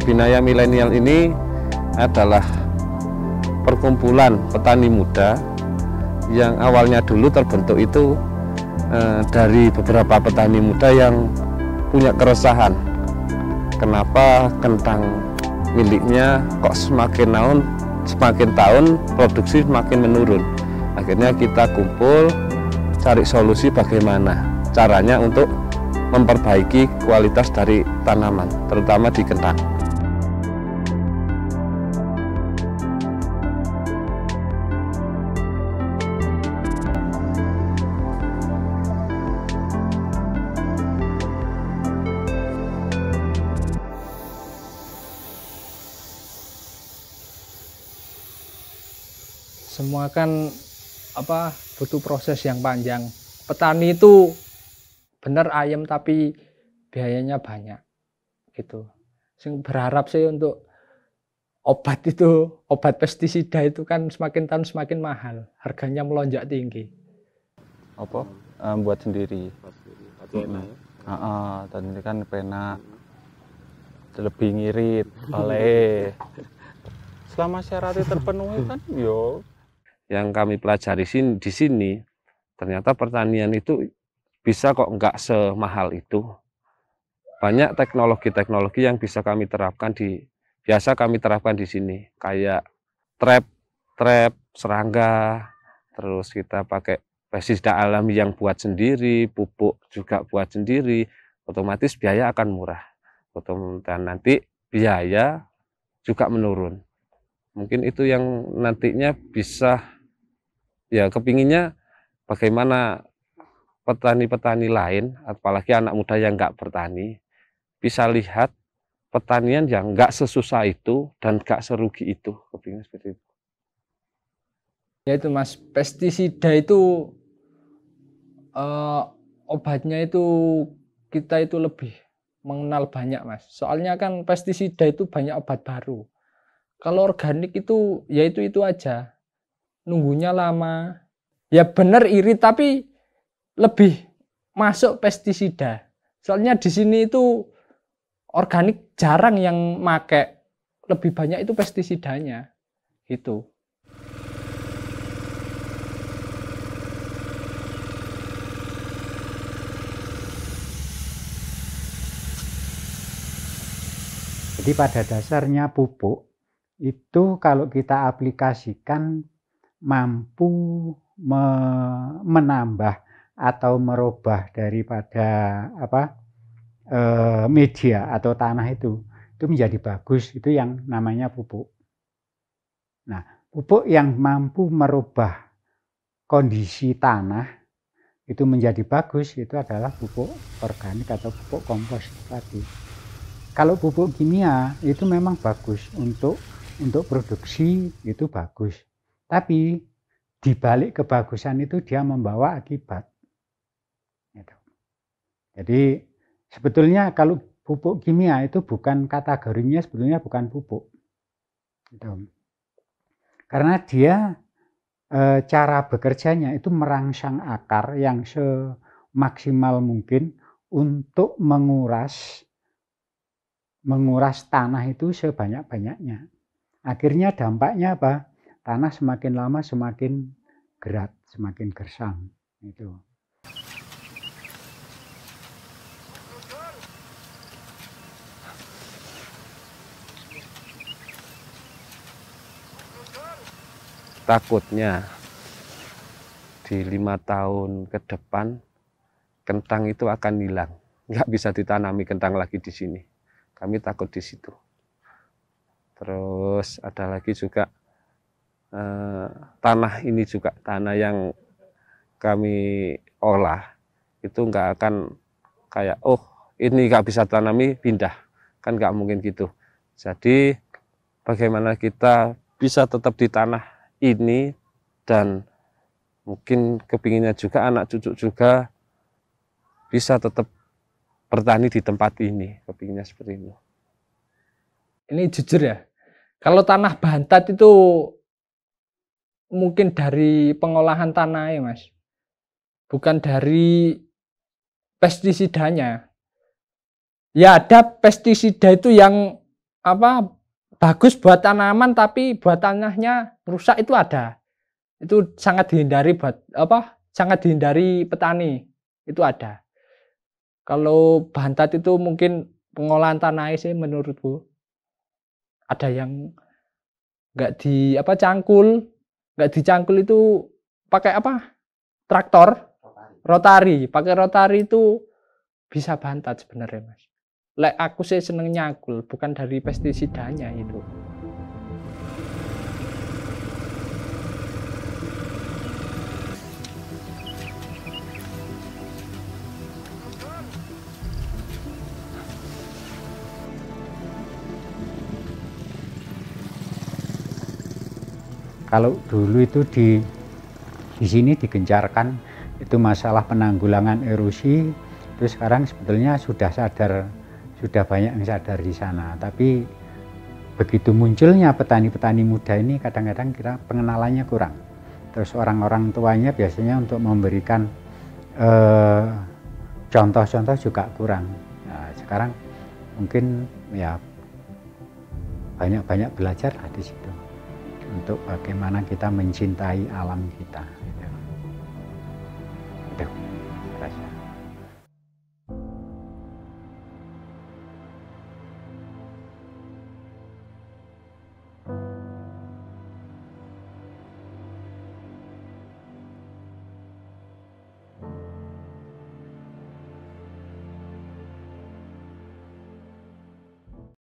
Binaya Milenial ini adalah perkumpulan petani muda yang awalnya dulu terbentuk itu dari beberapa petani muda yang punya keresahan. Kenapa kentang miliknya kok semakin tahun produksi semakin menurun. Akhirnya kita kumpul cari solusi bagaimana caranya untuk memperbaiki kualitas dari tanaman, terutama di kentang. Semua kan butuh proses yang panjang. Petani itu bener ayam tapi biayanya banyak gitu. Berharap sih untuk obat pestisida itu kan semakin tahun semakin mahal, harganya melonjak tinggi. Buat sendiri. Dan ini kan pena lebih ngirit oleh selama syaratnya terpenuhi kan yo. Yang kami pelajari di sini, ternyata pertanian itu bisa kok nggak semahal itu. Banyak teknologi-teknologi yang bisa kami terapkan biasa kami terapkan di sini, kayak trap serangga, terus kita pakai pestisida alami yang buat sendiri, pupuk juga buat sendiri, otomatis biaya akan murah. Dan nanti biaya juga menurun. Mungkin itu yang nantinya bisa, ya kepinginnya bagaimana petani-petani lain, apalagi anak muda yang nggak bertani, bisa lihat pertanian yang nggak sesusah itu dan nggak serugi itu. Kepinginnya seperti itu. Ya itu Mas, pestisida itu obatnya itu kita itu lebih mengenal banyak Mas. Soalnya kan pestisida itu banyak obat baru. Kalau organik itu ya itu aja. Nunggunya lama. Ya bener irit tapi lebih masuk pestisida. Soalnya di sini itu organik jarang yang make. Lebih banyak itu pestisidanya. Gitu. Jadi pada dasarnya pupuk itu kalau kita aplikasikan mampu menambah atau merubah daripada media atau tanah itu menjadi bagus, itu yang namanya pupuk. Nah, pupuk yang mampu merubah kondisi tanah itu menjadi bagus itu adalah pupuk organik atau pupuk kompos tadi. Kalau pupuk kimia itu memang bagus untuk produksi, itu bagus. Tapi di balik kebagusan itu dia membawa akibat. Jadi sebetulnya kalau pupuk kimia itu bukan kategorinya, sebetulnya bukan pupuk. Karena dia cara bekerjanya itu merangsang akar yang semaksimal mungkin untuk menguras tanah itu sebanyak-banyaknya. Akhirnya dampaknya apa? Tanah semakin lama semakin gerat, semakin gersang. Itu. Takutnya di 5 tahun ke depan kentang itu akan hilang, nggak bisa ditanami kentang lagi di sini. Kami takut di situ. Terus ada lagi juga tanah ini juga, tanah yang kami olah itu nggak akan kayak ini nggak bisa tanami pindah, kan nggak mungkin gitu. Jadi bagaimana kita bisa tetap di tanah ini dan mungkin kepinginnya juga anak cucu juga bisa tetap bertani di tempat ini, kepinginnya seperti itu. Ini jujur ya, kalau tanah Bantat itu mungkin dari pengolahan tanah ya Mas, bukan dari pestisidanya. Ya ada pestisida itu yang apa bagus buat tanaman tapi buat tanahnya rusak itu ada. Itu sangat dihindari sangat dihindari petani. Itu ada. Kalau Bantat itu mungkin pengolahan tanah sih menurutku. Ada yang nggak dicangkul itu pakai traktor rotari, pakai rotari itu bisa Bantat sebenarnya Mas. Lek aku sih seneng nyangkul, bukan dari pestisidanya itu. Kalau dulu itu di sini digencarkan itu masalah penanggulangan erosi, itu sekarang sebetulnya sudah banyak yang sadar di sana. Tapi begitu munculnya petani-petani muda ini kadang-kadang kira pengenalannya kurang. Terus orang-orang tuanya biasanya untuk memberikan contoh-contoh juga kurang. Nah, sekarang mungkin ya banyak-banyak belajar di situ untuk bagaimana kita mencintai alam kita.